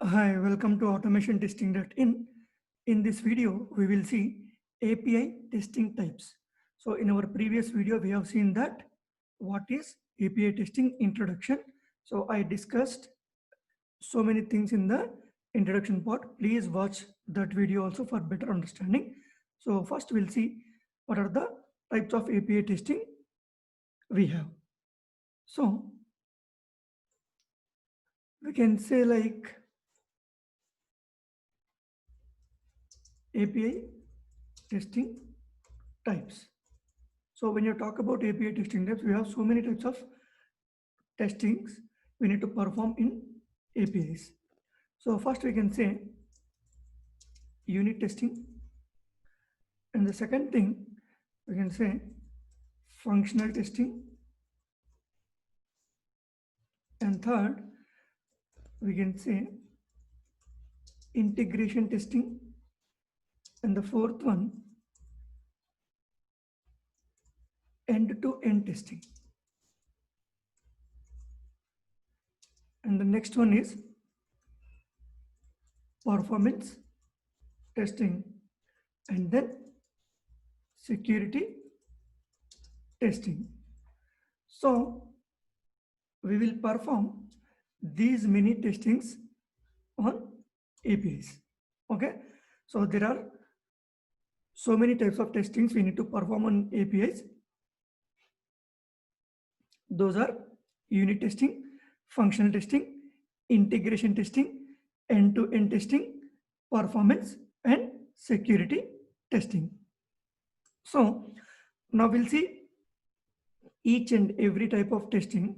Hi, welcome to automation-testing.in. In this video, we will see API testing types. So in our previous video, we have seen that what is API testing introduction. So I discussed so many things in the introduction part. Please watch that video also for better understanding. So first we'll see what are the types of API testing we have. So we can say like API testing types. So when you talk about API testing types, we have so many types of testings we need to perform in APIs. So first we can say unit testing, and the second thing we can say functional testing, and third we can say integration testing, and the fourth one end-to-end testing, and the next one is performance testing, and then security testing. So we will perform these many testings on APIs. Okay, so there are so many types of testings we need to perform on APIs. Those are unit testing, functional testing, integration testing, end-to-end testing, performance, and security testing. So now we'll see each and every type of testing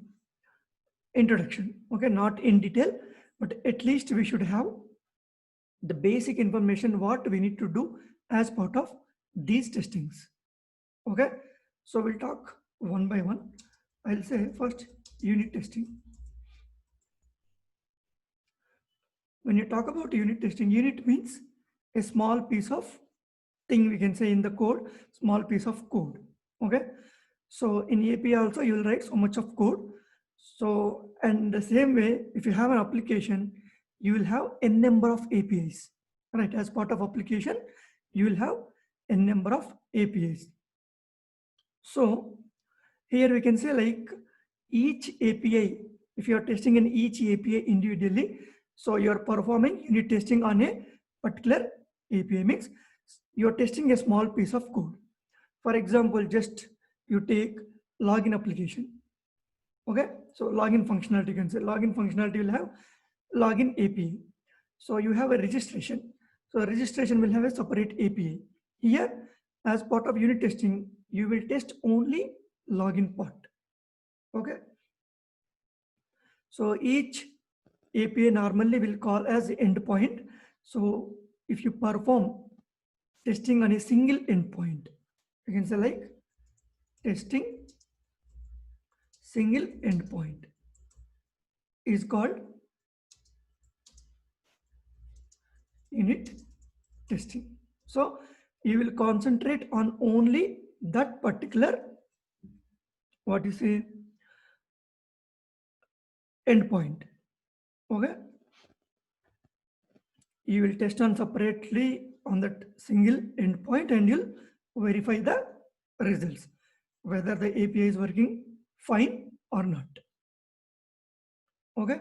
introduction. Okay, not in detail, but at least we should have the basic information what we need to do as part of these testings. Okay, so we'll talk one by one. I'll say first unit testing. When you talk about unit testing, unit means a small piece of thing, we can say in the code, small piece of code. Okay, so in API also you will write so much of code. So and the same way, if you have an application, you will have n number of APIs, right? As part of application, you will have n number of APIs. So here we can say like each API, if you are testing in each API individually, so you are performing unit testing on a particular API, means you are testing a small piece of code. For example, just you take login application. Okay, so login functionality, you can say login functionality will have login API. So you have a registration. So registration will have a separate API. Here, as part of unit testing, you will test only login part. Okay, so each API normally will call as endpoint. So if you perform testing on a single endpoint, you can say like testing single endpoint is called unit testing. So you will concentrate on only that particular, what you say, endpoint. Okay, you will test on separately on that single endpoint and you'll verify the results, whether the API is working fine or not. Okay,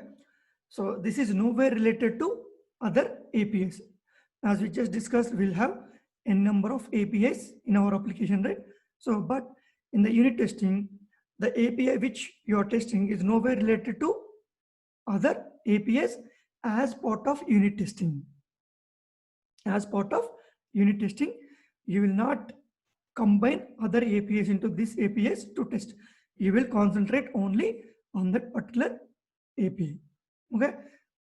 so this is nowhere related to other APIs. As we just discussed, we'll have n number of APIs in our application, right? So, but in the unit testing, the API which you are testing is nowhere related to other APIs as part of unit testing. As part of unit testing, you will not combine other APIs into this APIs to test. You will concentrate only on that particular API. Okay,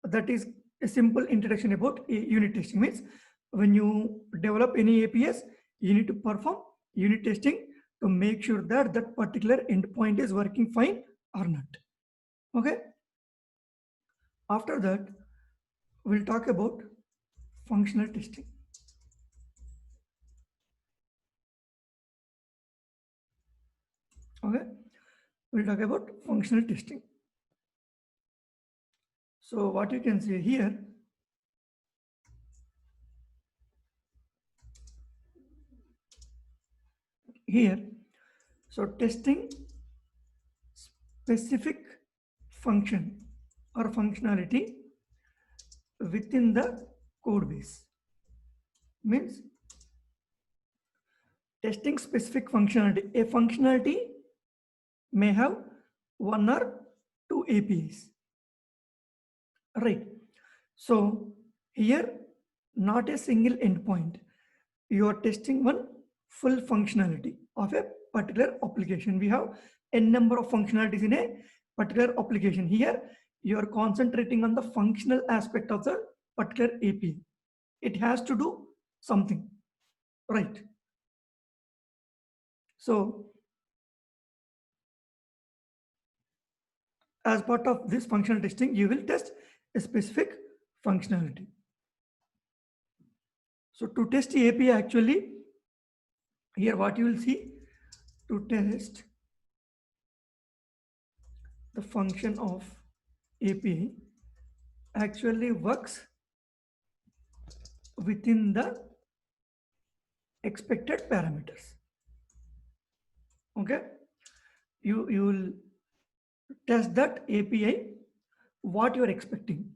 that is a simple introduction about unit testing. Means when you develop any APIs, you need to perform unit testing to make sure that that particular endpoint is working fine or not. Okay, after that we'll talk about functional testing. Okay, we'll talk about functional testing. So what you can see here, here. So testing specific function or functionality within the code base means testing specific functionality. A functionality may have one or two APIs, right? So here, not a single endpoint. You are testing one full functionality of a particular application. We have n number of functionalities in a particular application. Here, you are concentrating on the functional aspect of the particular API. It has to do something, right? So as part of this functional testing, you will test a specific functionality. So to test the API, actually, here what you will see, to test the function of API actually works within the expected parameters. Okay, you will test that API what you are expecting,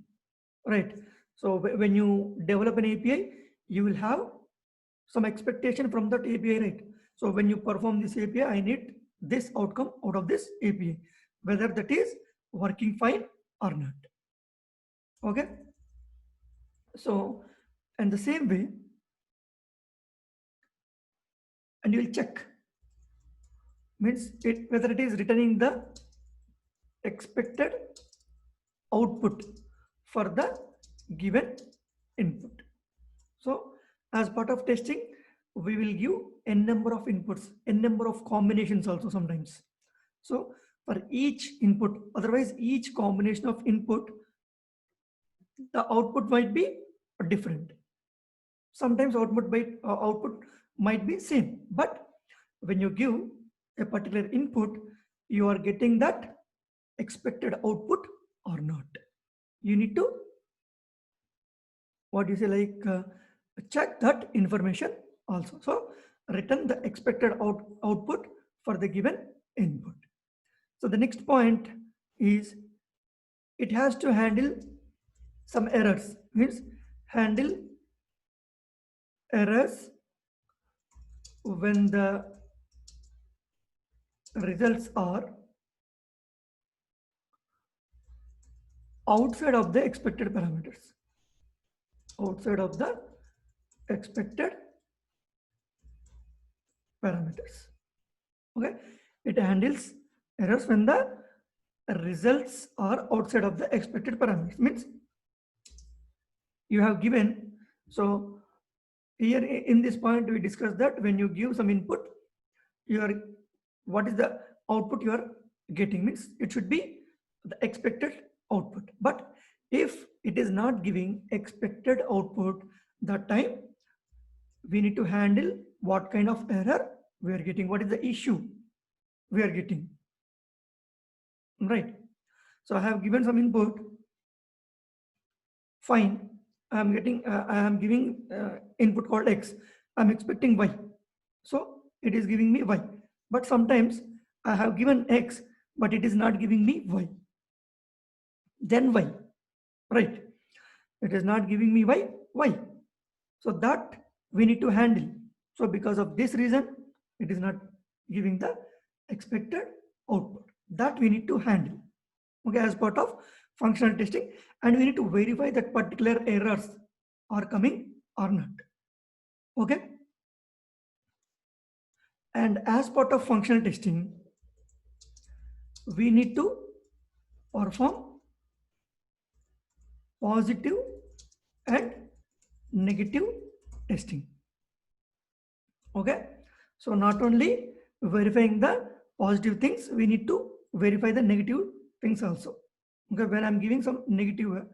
right? So when you develop an API, you will have some expectation from that API, right? So when you perform this API, I need this outcome out of this API, whether that is working fine or not. Okay. So, in the same way, and you will check means it whether it is returning the expected output for the given input. So, as part of testing, we will give n number of inputs, n number of combinations also sometimes. So, for each input, otherwise each combination of input, the output might be different. Sometimes output might be same, but when you give a particular input, you are getting that expected output or not. You need to what you say check that information also. So return the expected output for the given input. So the next point is it has to handle some errors, means handle errors when the results are outside of the expected parameters. Outside of the expected parameters. Okay, it handles errors when the results are outside of the expected parameters. Means you have given. So here in this point we discussed that when you give some input, you are what is the output you are getting, means it should be the expected output. But if it is not giving expected output, that time we need to handle what kind of error we are getting, what is the issue we are getting, right? So I have given some input, fine, I am giving input called x, I am expecting y, so it is giving me y. But sometimes I have given x but it is not giving me y, then y, right? It is not giving me y. So that we need to handle. So because of this reason, it is not giving the expected output. That we need to handle. Okay, as part of functional testing, and we need to verify that particular errors are coming or not. Okay. And as part of functional testing, we need to perform positive and negative testing. Okay, so not only verifying the positive things, we need to verify the negative things also. Okay, when I'm giving some negative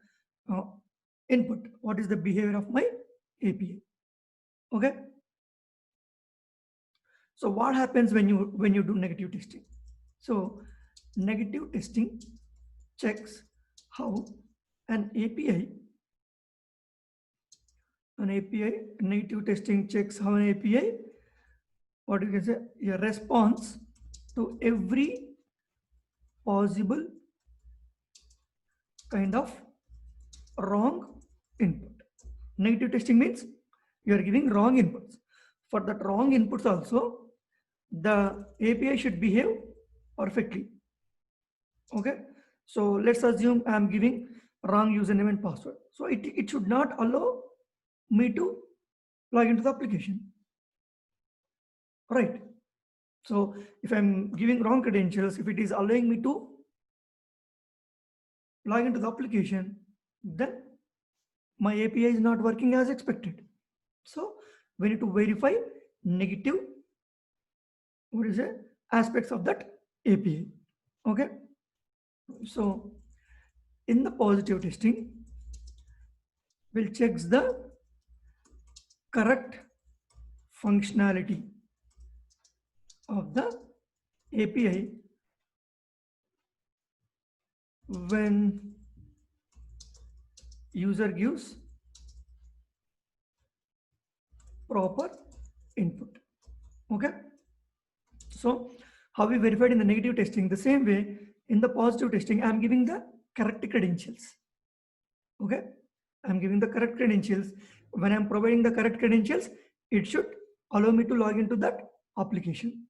input, what is the behavior of my API? Okay, so what happens when you do negative testing? So negative testing checks how an API negative testing checks how an API what you can say, a response to every possible kind of wrong input. Negative testing means you are giving wrong inputs. For that wrong inputs also, the API should behave perfectly. Okay, so let's assume I am giving wrong username and password. So it should not allow me to log into the application, right? So if I'm giving wrong credentials, if it is allowing me to log into the application, then my API is not working as expected. So we need to verify negative, what is it, aspects of that API. Okay, so in the positive testing, we'll check the correct functionality of the API when user gives proper input. Okay, so how we verified in the negative testing, the same way in the positive testing, I'm giving the correct credentials. Okay, I'm giving the correct credentials. When I'm providing the correct credentials, it should allow me to log into that application.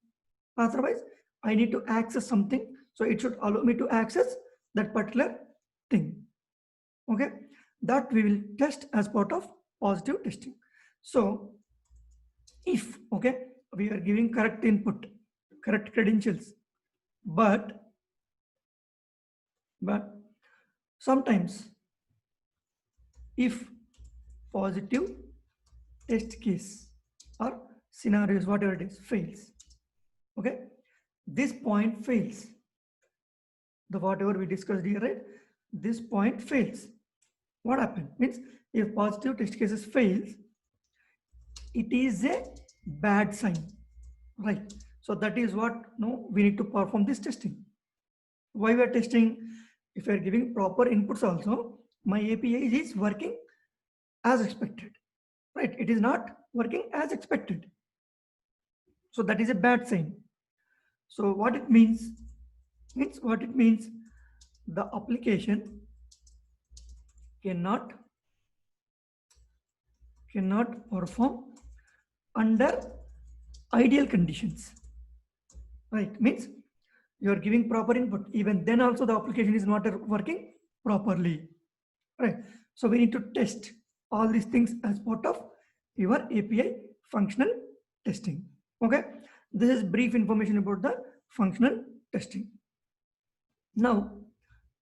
Otherwise, I need to access something, so it should allow me to access that particular thing. Okay, that we will test as part of positive testing. So if, okay, we are giving correct input, correct credentials, but sometimes if positive test case or scenarios, whatever it is, fails, okay, this point fails, the whatever we discussed here, right, this point fails. What happened means, if positive test cases fails, it is a bad sign, right? So that is what, no, we need to perform this testing. Why we are testing? If we are giving proper inputs also, my API is working as expected, right? It is not working as expected, so that is a bad sign. So what it means what it means, the application cannot perform under ideal conditions, right? Means you are giving proper input, even then also the application is not working properly, right? So we need to test all these things as part of your API functional testing. Okay, this is brief information about the functional testing. Now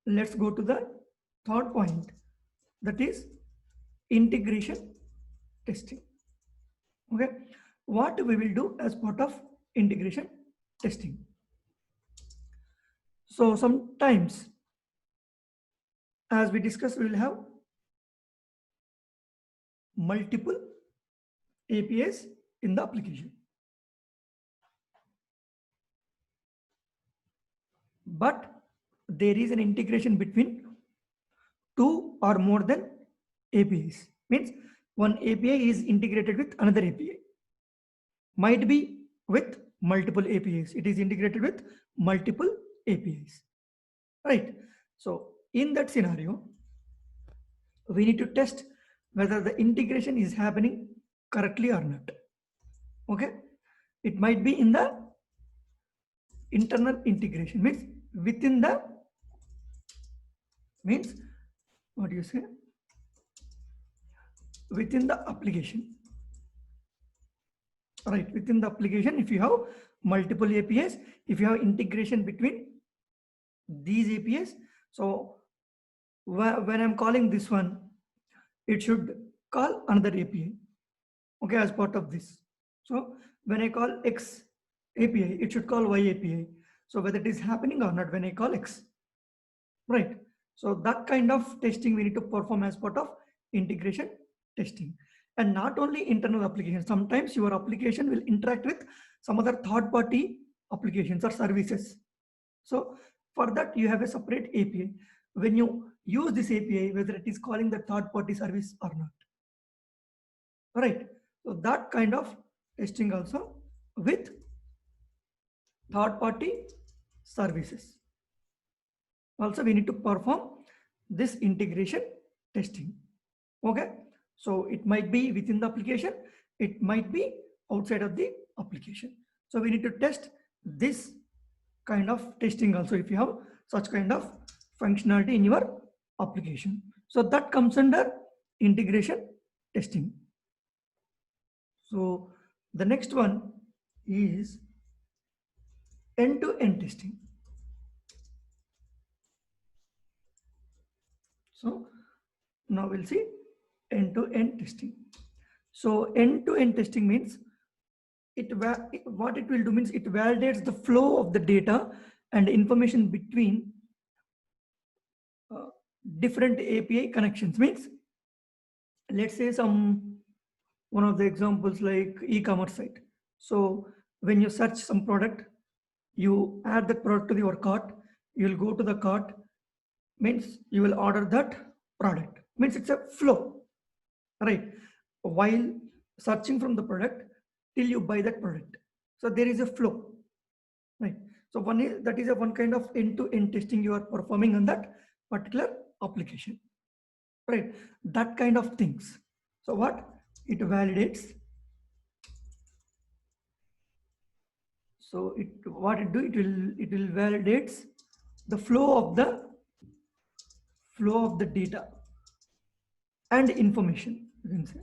let's go to the third point, that is integration testing. Okay, what we will do as part of integration testing? So sometimes, as we discussed, we will have multiple APIs in the application, but there is an integration between two or more than APIs. Means one API is integrated with another API. Might be with multiple APIs. It is integrated with multiple APIs, right? So in that scenario, we need to test whether the integration is happening correctly or not. Okay, it might be in the internal integration, means within the, means what do you say, within the application, right? Within the application, if you have multiple APIs, if you have integration between these APIs, so when I'm calling this one, it should call another API, okay, as part of this. So when I call X API, it should call Y API. So whether it is happening or not when I call X, right? So that kind of testing we need to perform as part of integration testing. And not only internal applications, sometimes your application will interact with some other third-party applications or services. So for that, you have a separate API. When you use this API, whether it is calling the third-party service or not, right? So that kind of testing also with third-party services. Also, we need to perform this integration testing. Okay, so it might be within the application, it might be outside of the application. So we need to test this kind of testing also if you have such kind of functionality in your application. So that comes under integration testing. So the next one is end-to-end testing. So now we'll see end-to-end testing. So end-to-end testing means what it will do means it validates the flow of the data and information between different API connections. Means let's say one of the examples like e-commerce site. So when you search some product, you add that product to your cart, you'll go to the cart, means you will order that product, means it's a flow, right? While searching from the product till you buy that product, so there is a flow, right? So that is a one kind of end-to-end testing you are performing on that particular application, right? That kind of things. So what it validates, so what it do, it will validates the flow of the data and information, you can say,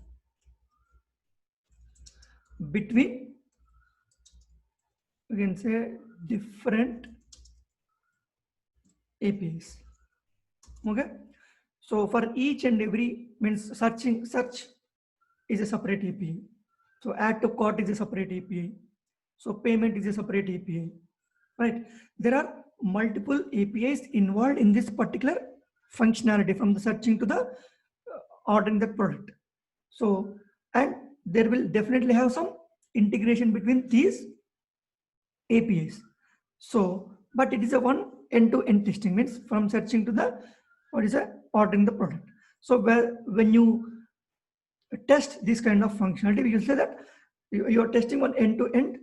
between, you can say, different APIs. Okay, so for each and every, means search is a separate API, so add to cart is a separate API, so payment is a separate API, right? There are multiple APIs involved in this particular functionality, from the searching to the ordering the product. So, and there will definitely have some integration between these APIs. So, but it is a one end-to-end testing, means from searching to the ordering the product. So when you test this kind of functionality, we will say that you are testing one end-to-end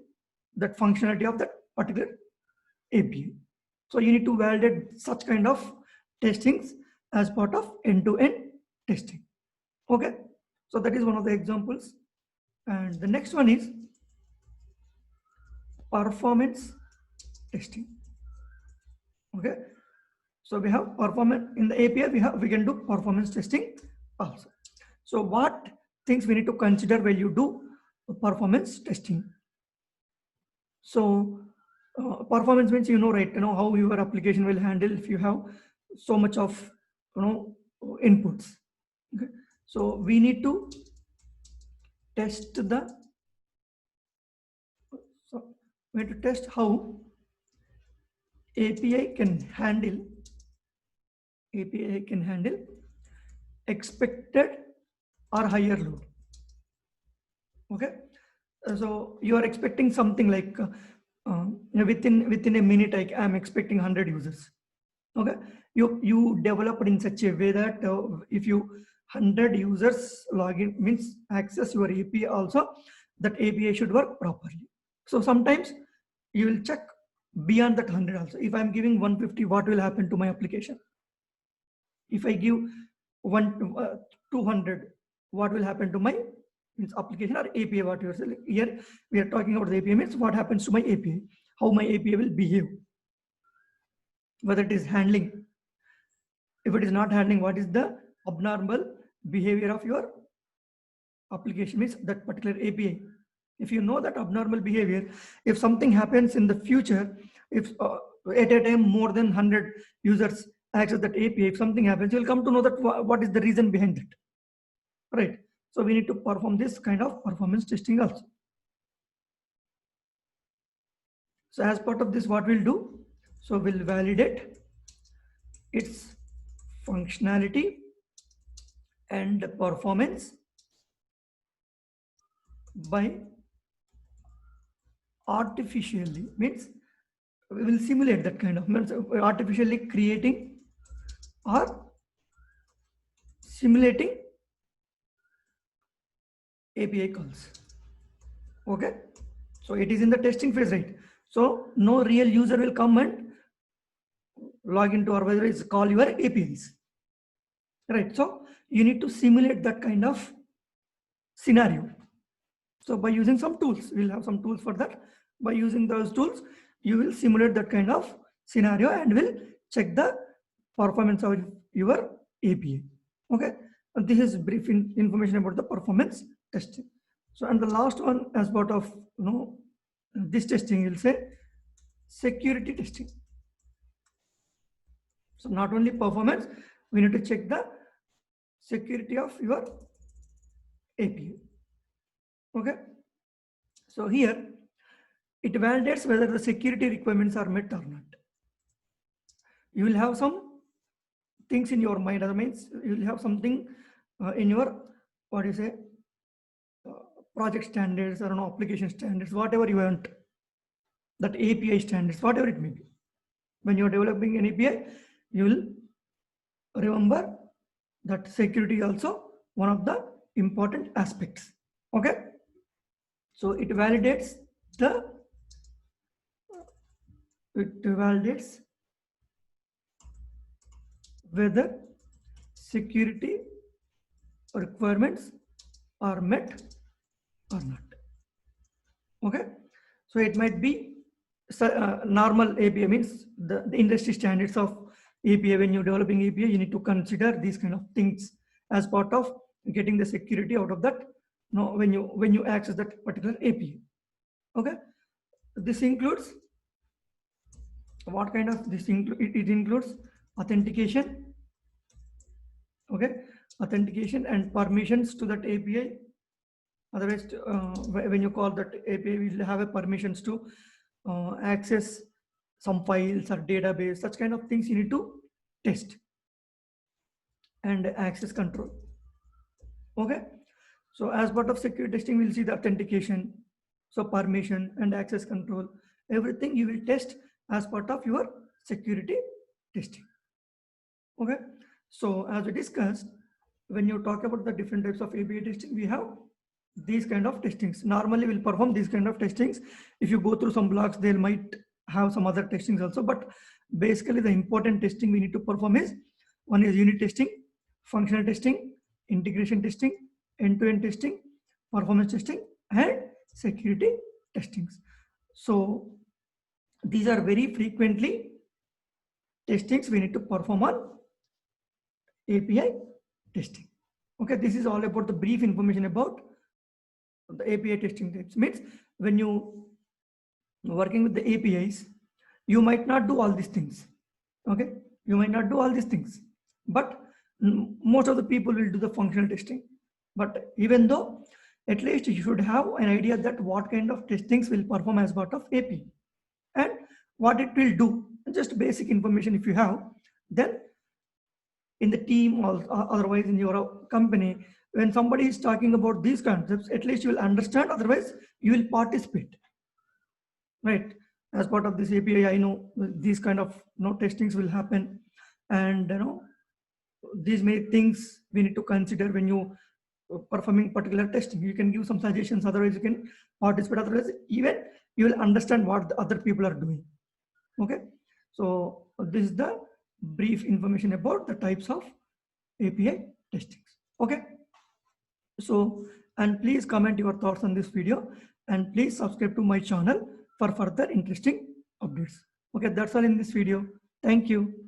that functionality of that particular API. So you need to validate such kind of testings as part of end-to-end testing. Okay, so that is one of the examples. And the next one is performance testing. Okay, so we have performance in the API, we can do performance testing also. So what things we need to consider when you do performance testing? So performance means, right, how your application will handle if you have so much of inputs. Okay, so we need to test how API can handle expected or higher load. Okay, so you are expecting something like within a minute I am expecting 100 users. Okay, you developed in such a way that if you 100 users login, means access your API also, that API should work properly. So sometimes you will check beyond that 100 also. If I am giving 150, what will happen to my application? If I give 200, what will happen to my application or API? What you are saying here, we are talking about the API, means what happens to my API, how my API will behave, whether it is handling. If it is not handling, what is the abnormal behavior of your application, means that particular API. If you know that abnormal behavior, if something happens in the future, if at a time more than 100 users access that API, if something happens, you'll come to know that what is the reason behind it, right? So we need to perform this kind of performance testing also. So as part of this, what we'll do, so we'll validate its functionality and performance by artificially, means we will simulate that kind of, means artificially creating or simulating API calls. Okay, So it is in the testing phase, right? So no real user will come and log into or whether it's call your APIs, right? So you need to simulate that kind of scenario. So by using some tools, we'll have some tools for that. By using those tools, you will simulate that kind of scenario and will check the performance of your API. Okay, and this is brief information about the performance testing. So, and the last one as part of this testing, you'll say security testing. So not only performance, we need to check the security of your API. Okay, so here it validates whether the security requirements are met or not. You will have some things in your mind, that means you will have something in your, what do you say, project standards or application standards, whatever you want, that API standards, whatever it may be. When you are developing an API, you will remember that security is also one of the important aspects. Okay, so it validates whether security requirements are met or not. Okay, so it might be normal API, means the industry standards of API. When you're developing API, you need to consider these kind of things as part of getting the security out of that. When you access that particular API. Okay, this includes what kind of this it includes authentication. Okay, authentication and permissions to that API. Otherwise, when you call that API, we'll have a permissions to access some files or database. Such kind of things you need to test. And access control. Okay, so as part of security testing, we'll see the authentication, so permission and access control. Everything you will test as part of your security testing. Okay, so as we discussed, when you talk about the different types of API testing, we have these kind of testings. Normally we'll perform these kind of testings. If you go through some blocks, they might have some other testings also, but basically the important testing we need to perform is, one is unit testing, functional testing, integration testing, end-to-end testing, performance testing, and security testings. So these are very frequently testings we need to perform on API testing. Okay, this is all about the brief information about the API testing types. Means when you working with the APIs, you might not do all these things. Okay, you might not do all these things, but most of the people will do the functional testing. But even though, at least you should have an idea that what kind of testings will perform as part of API and what it will do. Just basic information if you have, then in the team or otherwise in your company, when somebody is talking about these concepts, at least you will understand, otherwise you will participate, right? As part of this API, I know these kind of testings will happen, and these many things we need to consider when you performing particular testing. You can give some suggestions, otherwise you can participate, otherwise even you will understand what the other people are doing. Okay, so this is the brief information about the types of API testings. Okay, so, and please comment your thoughts on this video, and please subscribe to my channel for further interesting updates. Okay, that's all in this video. Thank you.